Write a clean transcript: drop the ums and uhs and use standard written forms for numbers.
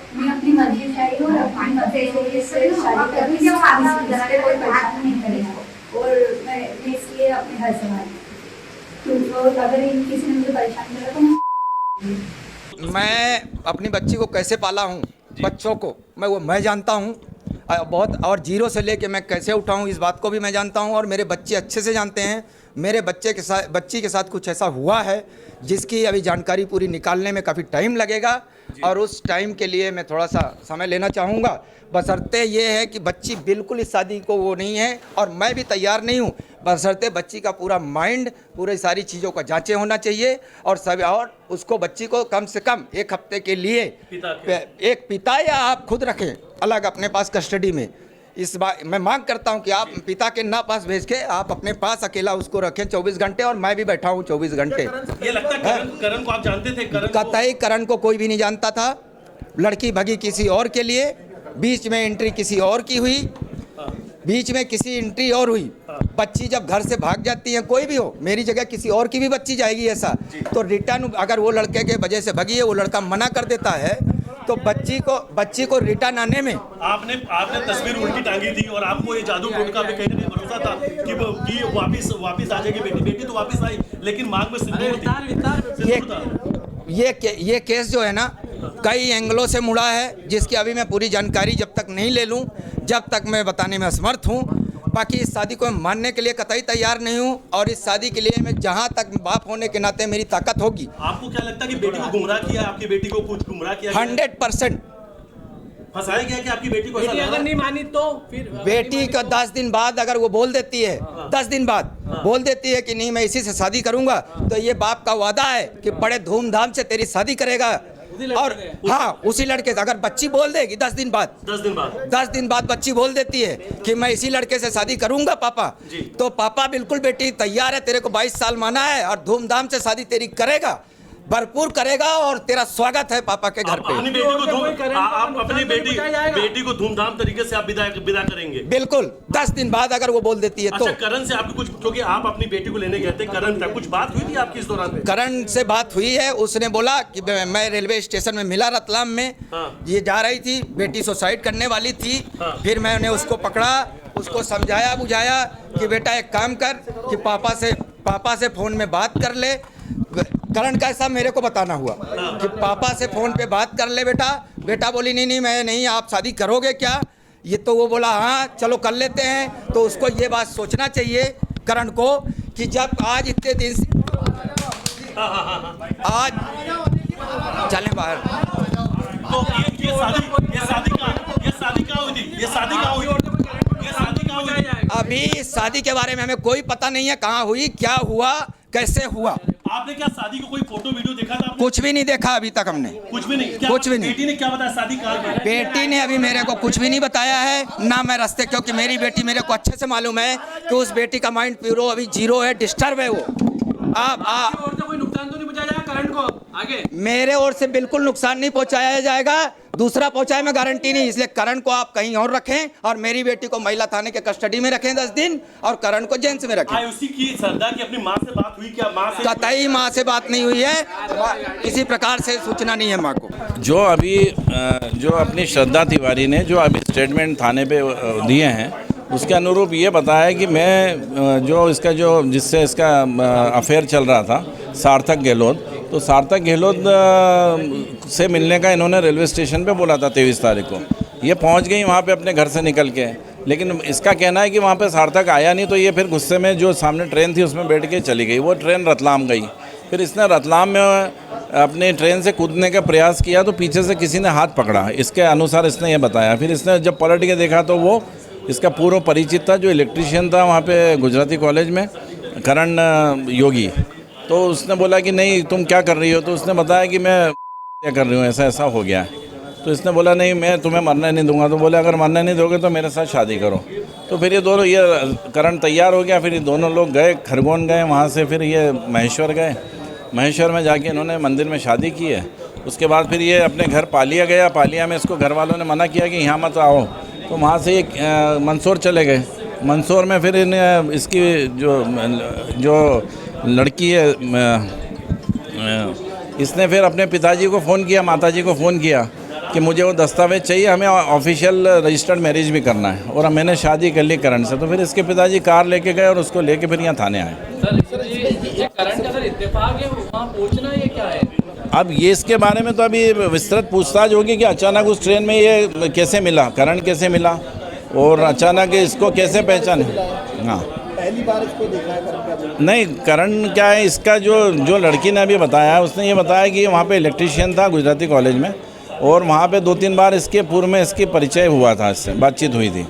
मैं अपनी मर्जी से आई हूँ और अपनी मर्जी से शादी कर रही हूँ, इसलिए कोई परेशान नहीं करेगा और मैं इसलिए अपने घर से आई। तो अगर किसी ने मुझे परेशान करा तो मैं अपनी बच्ची को कैसे पाला हूँ, बच्चों को मैं जानता हूँ बहुत, और जीरो से लेके मैं कैसे उठाऊँ इस बात को भी मैं जानता हूँ, और मेरे बच्चे अच्छे से जानते हैं। मेरे बच्ची के साथ कुछ ऐसा हुआ है जिसकी अभी जानकारी पूरी निकालने में काफ़ी टाइम लगेगा, और उस टाइम के लिए मैं थोड़ा सा समय लेना चाहूँगा। बशर्ते ये है कि बच्ची बिल्कुल इस शादी को वो नहीं है, और मैं भी तैयार नहीं हूँ। बशर्ते बच्ची का पूरा माइंड, पूरी सारी चीज़ों का जांचे होना चाहिए, और उसको बच्ची को कम से कम एक हफ्ते के लिए एक पिता या आप खुद रखें अलग अपने पास कस्टडी में। इस बार मैं मांग करता हूं कि आप पिता के ना पास भेज के आप अपने पास अकेला उसको रखें 24 घंटे, और मैं भी बैठा हूं 24 घंटे। ये लगता है करण को आप जानते थे? कतई करण को कोई भी नहीं जानता था। लड़की भगी किसी और के लिए, बीच में एंट्री किसी और की हुई, बीच में किसी एंट्री और हुई। बच्ची जब घर से भाग जाती है, कोई भी हो, मेरी जगह किसी और की भी बच्ची जाएगी ऐसा, तो रिटर्न अगर वो लड़के के वजह से भगी है, वो लड़का मना कर देता है, तो बच्ची को रिटर्न आने में आपने तस्वीर उल्टी टांगी थी, और आपको ये जादू टोटका पे कहीं ना कहीं भरोसा था कि वापस आ जाएगी बेटी तो वापस आई, लेकिन मांग में सिंदूर था। ये केस जो है ना, कई एंगलों से मुड़ा है, जिसकी अभी मैं पूरी जानकारी जब तक नहीं ले लूं, जब तक मैं बताने में असमर्थ हूं। बाकी इस शादी को मैं मानने के लिए कतई तैयार नहीं हूं, और इस शादी के लिए मैं जहां तक बाप होने के नाते मेरी ताकत होगी। आपको क्या लगता है कि बेटी को गुमराह किया, आपकी बेटी को कुछ गुमराह किया? 100% फंसाया गया कि आपकी बेटी को ऐसा अगर नहीं मानी तो फिर बेटी का 10 दिन बाद अगर वो बोल देती है, 10 दिन बाद बोल देती है कि नहीं मैं इसी से शादी करूंगा, तो ये बाप का वादा है कि बड़े धूमधाम से तेरी शादी करेगा। और हाँ, उसी लड़के से अगर बच्ची बोल देगी 10 दिन बाद बच्ची बोल देती है कि मैं इसी लड़के से शादी करूंगा पापा, तो पापा बिल्कुल बेटी तैयार है, तेरे को 22 साल माना है और धूमधाम से शादी तेरी करेगा, भरपूर करेगा, और तेरा स्वागत है पापा के घर पे। आप अपनी बेटी को धूमधाम तरीके से आप विदा करेंगे? बिल्कुल, 10 दिन बाद अगर वो बोल देती है तो। अच्छा, करण से आपकी कुछ, क्योंकि आप अपनी बेटी को लेने गए थे, करण तक कुछ बात हुई थी आपकी इस दौरान? करण से बात हुई है, उसने बोला कि मैं रेलवे स्टेशन में मिला रतलाम में, ये जा रही थी, बेटी सुसाइड करने वाली थी। फिर मैंने उसको पकड़ा, उसको समझाया बुझाया कि बेटा एक काम कर कि पापा से फोन में बात कर ले। करण का ऐसा मेरे को बताना हुआ कि पापा से फोन पे बात कर ले बेटा बोली नहीं मैं नहीं, आप शादी करोगे क्या? ये तो वो बोला हाँ चलो कर लेते हैं। तो उसको ये बात सोचना चाहिए करण को कि जब आज इतने दिन से आज चलें बाहर। तो ये शादी कहाँ हुई थी? अभी इस शादी के बारे में हमें कोई पता नहीं है, कहाँ हुई, क्या हुआ, कैसे हुआ। आपने क्या शादी को कोई फोटो वीडियो देखा था? कुछ भी नहीं देखा अभी तक हमने, कुछ भी नहीं। कुछ भी नहीं। बेटी ने क्या बताया शादी कहाँ? बेटी ने अभी मेरे को कुछ भी नहीं बताया है ना, मैं रास्ते, क्योंकि मेरी बेटी मेरे को अच्छे से मालूम है कि उस बेटी का माइंड प्यूरो अभी जीरो है, डिस्टर्ब है वो। कोई नुकसान तो नहीं पहुंचाया जाएगा करण को आगे? मेरे ओर से बिल्कुल नुकसान नहीं पहुंचाया जाएगा, दूसरा पहुंचाए मैं गारंटी नहीं। इसलिए करण को आप कहीं और रखें, और मेरी बेटी को महिला थाने के कस्टडी में रखें 10 दिन, और करण को जेंस में रखें। उसी की श्रद्धा की अपनी माँ से बात हुई क्या? माँ से कतई माँ से बात नहीं हुई है, किसी प्रकार से सूचना नहीं है माँ को। जो अपनी श्रद्धा तिवारी ने जो अभी स्टेटमेंट थाने पे दिए हैं, उसके अनुरूप ये बताया कि मैं जिससे इसका अफेयर चल रहा था, सार्थक गहलोत, तो सार्थक गहलोत से मिलने का इन्होंने रेलवे स्टेशन पे बोला था 23 तारीख को। ये पहुंच गई वहाँ पे अपने घर से निकल के, लेकिन इसका कहना है कि वहाँ पे सार्थक आया नहीं, तो ये फिर गुस्से में जो सामने ट्रेन थी उसमें बैठ के चली गई। वो ट्रेन रतलाम गई, फिर इसने रतलाम में अपने ट्रेन से कूदने का प्रयास किया, तो पीछे से किसी ने हाथ पकड़ा, इसके अनुसार इसने ये बताया। फिर इसने जब पलट के देखा तो वो इसका पूर्व परिचित था, जो इलेक्ट्रीशियन था वहाँ पे गुजराती कॉलेज में, करण योगी। तो उसने बोला कि नहीं तुम क्या कर रही हो? तो उसने बताया कि मैं क्या कर रही हूँ, ऐसा हो गया। तो इसने बोला नहीं मैं तुम्हें मरने नहीं दूंगा। तो बोले अगर मरने नहीं दोगे तो मेरे साथ शादी करो। तो फिर ये करण तैयार हो गया। फिर ये दोनों लोग गए, खरगोन गए, वहाँ से फिर ये महेश्वर गए। महेश्वर में जाके इन्होंने मंदिर में शादी की है। उसके बाद फिर ये अपने घर पालिया गया। पालिया में इसको घर वालों ने मना किया कि यहाँ मत आओ, तो वहाँ से ये मंदसौर चले गए। मंदसौर में फिर इन्हें इसकी जो लड़की है, इसने फिर अपने पिताजी को फ़ोन किया, माताजी को फ़ोन किया, कि मुझे वो दस्तावेज चाहिए, हमें ऑफिशियल रजिस्टर्ड मैरिज भी करना है और मैंने शादी कर ली करण से। तो फिर इसके पिताजी कार लेके गए और उसको लेके फिर यहाँ थाने आए। सर ये करण का सर इत्तेफाक है वहाँ पहुँचना, ये क्या है? अब ये इसके बारे में तो अभी विस्तृत पूछताछ होगी कि अचानक उस ट्रेन में ये कैसे मिला, करण कैसे मिला और अचानक इसको कैसे पहचाने। हाँ, पहली बार इसको देखा है करण का? नहीं, करण क्या है, इसका जो लड़की ने अभी बताया है, उसने ये बताया कि वहाँ पे इलेक्ट्रीशियन था गुजराती कॉलेज में और वहाँ पे 2-3 बार इसके पूर्व में इसकी परिचय हुआ था, इससे बातचीत हुई थी।